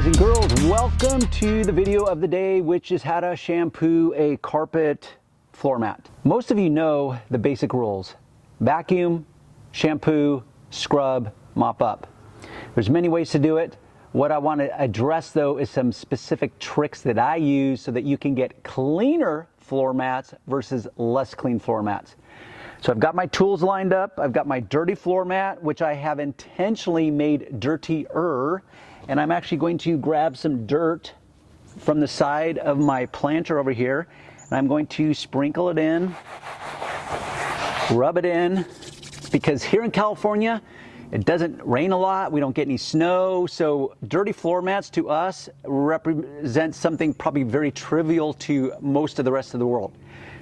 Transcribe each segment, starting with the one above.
Boys and girls, welcome to the video of the day, which is how to shampoo a carpet floor mat. Most of you know the basic rules: vacuum, shampoo, scrub, mop up. There's many ways to do it. What I want to address though is some specific tricks that I use so that you can get cleaner floor mats versus less clean floor mats. So I've got my tools lined up. I've got my dirty floor mat, which I have intentionally made dirtier. And I'm actually going to grab some dirt from the side of my planter over here. And I'm going to sprinkle it in, rub it in, because here in California, it doesn't rain a lot. We don't get any snow. So dirty floor mats to us represent something probably very trivial to most of the rest of the world.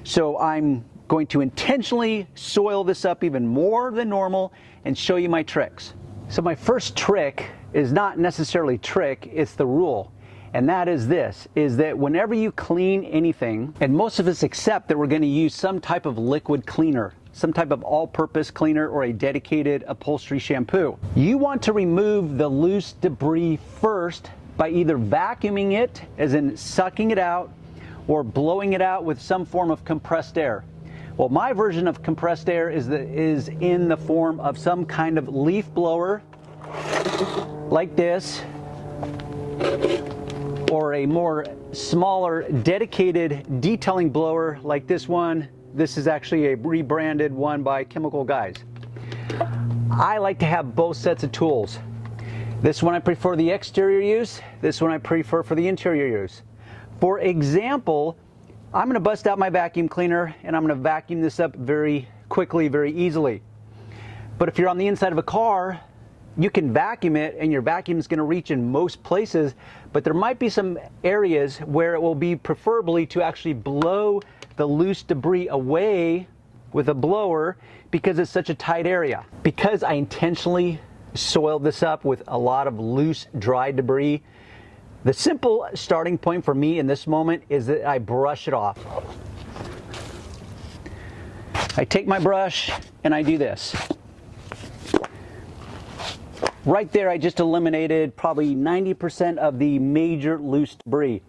So I'm going to intentionally soil this up even more than normal and show you my tricks. So my first trick is not necessarily trick, it's the rule. And that is this, is that whenever you clean anything, and most of us accept that we're going to use some type of liquid cleaner, some type of all-purpose cleaner or a dedicated upholstery shampoo, you want to remove the loose debris first by either vacuuming it, as in sucking it out, or blowing it out with some form of compressed air. Well, my version of compressed air is in the form of some kind of leaf blower like this, or a more smaller dedicated detailing blower like this one. This is actually a rebranded one by Chemical Guys. I like to have both sets of tools. This one I prefer the exterior use, this one I prefer for the interior use. For example, I'm going to bust out my vacuum cleaner and I'm going to vacuum this up very quickly, very easily. But if you're on the inside of a car, you can vacuum it and your vacuum is going to reach in most places, but there might be some areas where it will be preferably to actually blow the loose debris away with a blower because it's such a tight area. Because I intentionally soiled this up with a lot of loose, dry debris, the simple starting point for me in this moment is that I brush it off. I take my brush and I do this. Right there, I just eliminated probably 90% of the major loose debris.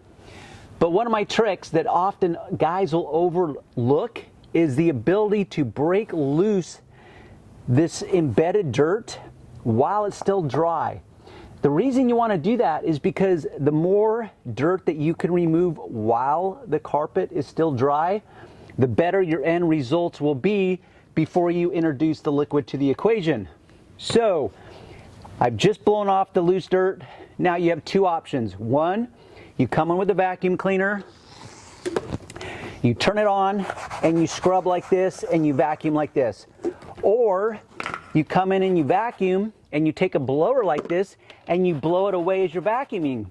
But one of my tricks that often guys will overlook is the ability to break loose this embedded dirt while it's still dry. The reason you want to do that is because the more dirt that you can remove while the carpet is still dry, the better your end results will be before you introduce the liquid to the equation. So I've just blown off the loose dirt. Now you have two options. One, you come in with a vacuum cleaner, you turn it on and you scrub like this and you vacuum like this. Or you come in and you vacuum and you take a blower like this and you blow it away as you're vacuuming.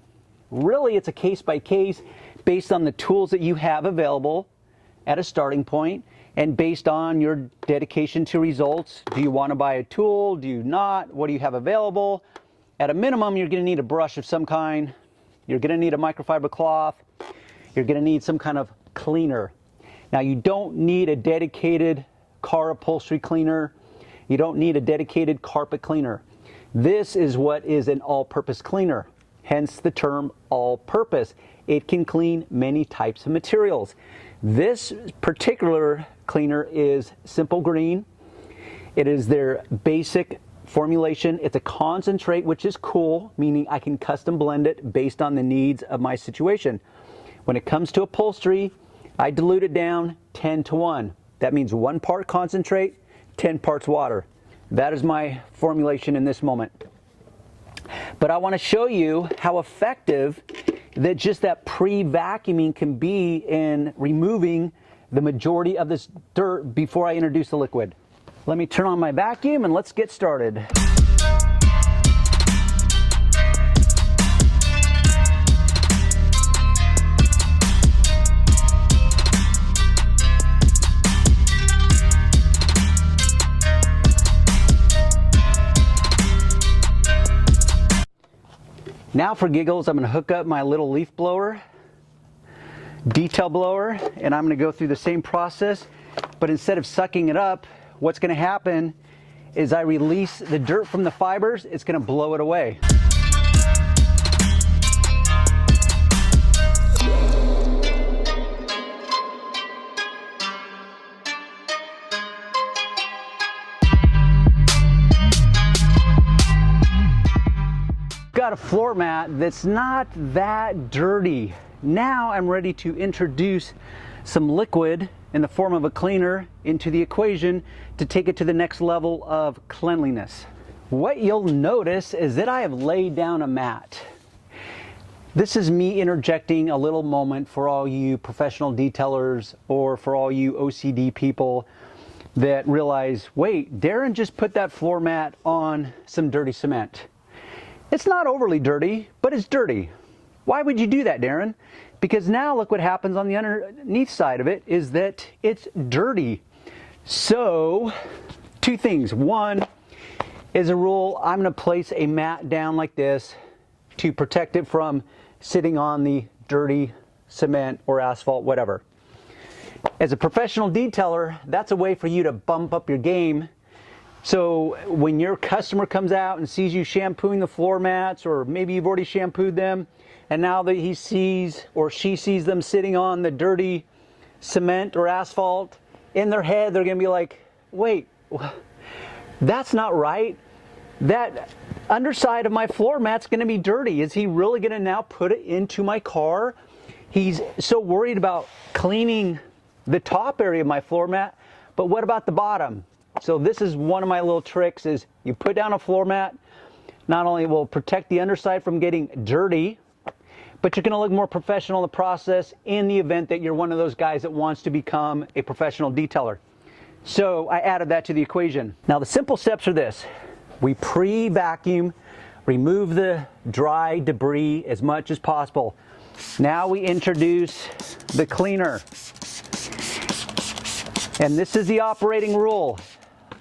Really, it's a case by case based on the tools that you have available at a starting point and based on your dedication to results. Do you want to buy a tool? Do you not? What do you have available? At a minimum, you're going to need a brush of some kind. You're going to need a microfiber cloth. You're going to need some kind of cleaner. Now, you don't need a dedicated car upholstery cleaner. You don't need a dedicated carpet cleaner. This is what is an all-purpose cleaner, hence the term all-purpose. It can clean many types of materials. This particular cleaner is Simple Green. It is their basic formulation. It's a concentrate, which is cool, meaning I can custom blend it based on the needs of my situation. When it comes to upholstery, I dilute it down 10-to-1. That means 1 part concentrate, 10 parts water. That is my formulation in this moment. But I want to show you how effective that just that pre-vacuuming can be in removing the majority of this dirt before I introduce the liquid. Let me turn on my vacuum and let's get started. Now for giggles, I'm going to hook up my little leaf blower, detail blower, and I'm going to go through the same process, but instead of sucking it up, what's going to happen is I release the dirt from the fibers, it's going to blow it away. got a floor mat that's not that dirty. Now I'm ready to introduce some liquid in the form of a cleaner into the equation to take it to the next level of cleanliness. What you'll notice is that I have laid down a mat. This is me interjecting a little moment for all you professional detailers or for all you OCD people that realize, wait, Darren just put that floor mat on some dirty cement. It's not overly dirty, but it's dirty. Why would you do that, Darren? Because now look what happens on the underneath side of it is that it's dirty. So, two things. One, as a rule, I'm going to place a mat down like this to protect it from sitting on the dirty cement or asphalt, whatever. As a professional detailer, that's a way for you to bump up your game. So when your customer comes out and sees you shampooing the floor mats, or maybe you've already shampooed them, and now that he sees or she sees them sitting on the dirty cement or asphalt, in their head they're going to be like, wait, that's not right. That underside of my floor mat's going to be dirty. Is he really going to now put it into my car? He's so worried about cleaning the top area of my floor mat, but what about the bottom? So this is one of my little tricks is you put down a floor mat, not only will protect the underside from getting dirty, but you're going to look more professional in the process in the event that you're one of those guys that wants to become a professional detailer. So I added that to the equation. Now the simple steps are this. We pre-vacuum, remove the dry debris as much as possible. Now we introduce the cleaner. And this is the operating rule.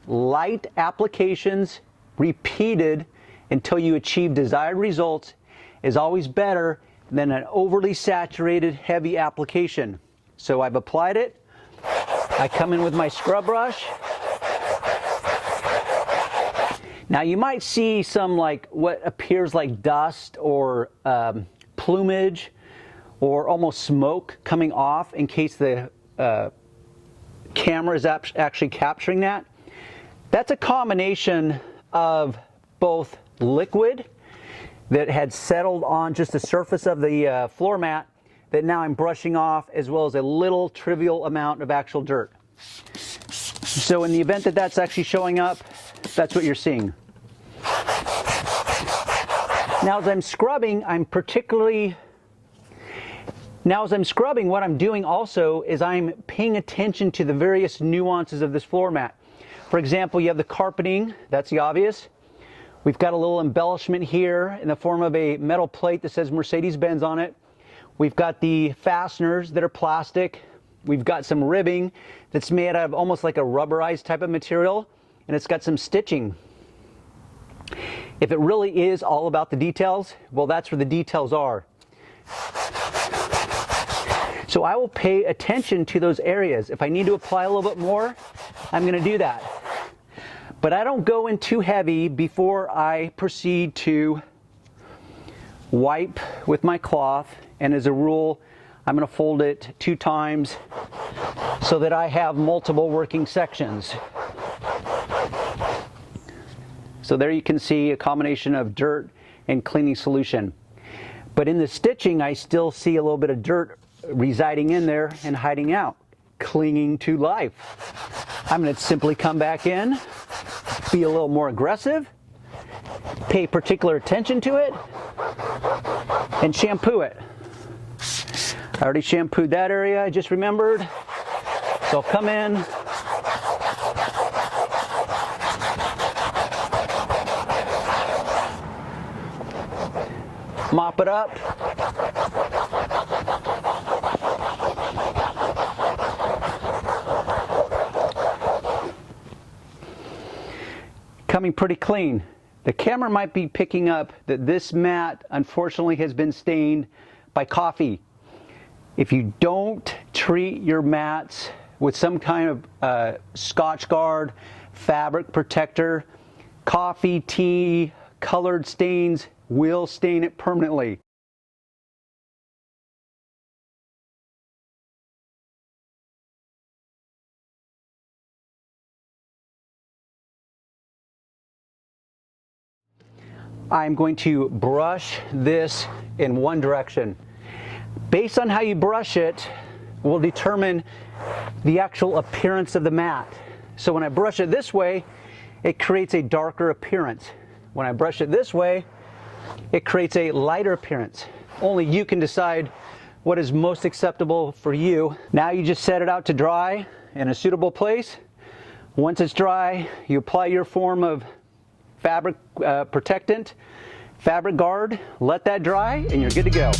Light applications repeated until you achieve desired results is always better than an overly saturated heavy application. So I've applied it. I come in with my scrub brush. Now you might see some like what appears like dust or plumage or almost smoke coming off in case the camera is actually capturing that. That's a combination of both liquid that had settled on just the surface of the floor mat that now I'm brushing off, as well as a little trivial amount of actual dirt. So in the event that that's actually showing up, that's what you're seeing. Now as I'm scrubbing, what I'm doing also is I'm paying attention to the various nuances of this floor mat. For example, you have the carpeting, that's the obvious. We've got a little embellishment here in the form of a metal plate that says Mercedes-Benz on it. We've got the fasteners that are plastic. We've got some ribbing that's made out of almost like a rubberized type of material, and it's got some stitching. If it really is all about the details, well, that's where the details are. So I will pay attention to those areas. If I need to apply a little bit more, I'm going to do that. But I don't go in too heavy before I proceed to wipe with my cloth. And as a rule, I'm going to fold it 2 times so that I have multiple working sections. So there you can see a combination of dirt and cleaning solution. But in the stitching, I still see a little bit of dirt residing in there and hiding out, clinging to life. I'm going to simply come back in, be a little more aggressive, pay particular attention to it, and shampoo it. I already shampooed that area, I just remembered. So I'll come in, mop it up. Coming pretty clean. The camera might be picking up that this mat unfortunately has been stained by coffee. If you don't treat your mats with some kind of Scotch Guard fabric protector, coffee, tea, colored stains will stain it permanently. I'm going to brush this in one direction. Based on how you brush it will determine the actual appearance of the mat. So when I brush it this way, it creates a darker appearance. When I brush it this way, it creates a lighter appearance. Only you can decide what is most acceptable for you. Now you just set it out to dry in a suitable place. Once it's dry, you apply your form of fabric protectant, fabric guard, let that dry, and you're good to go.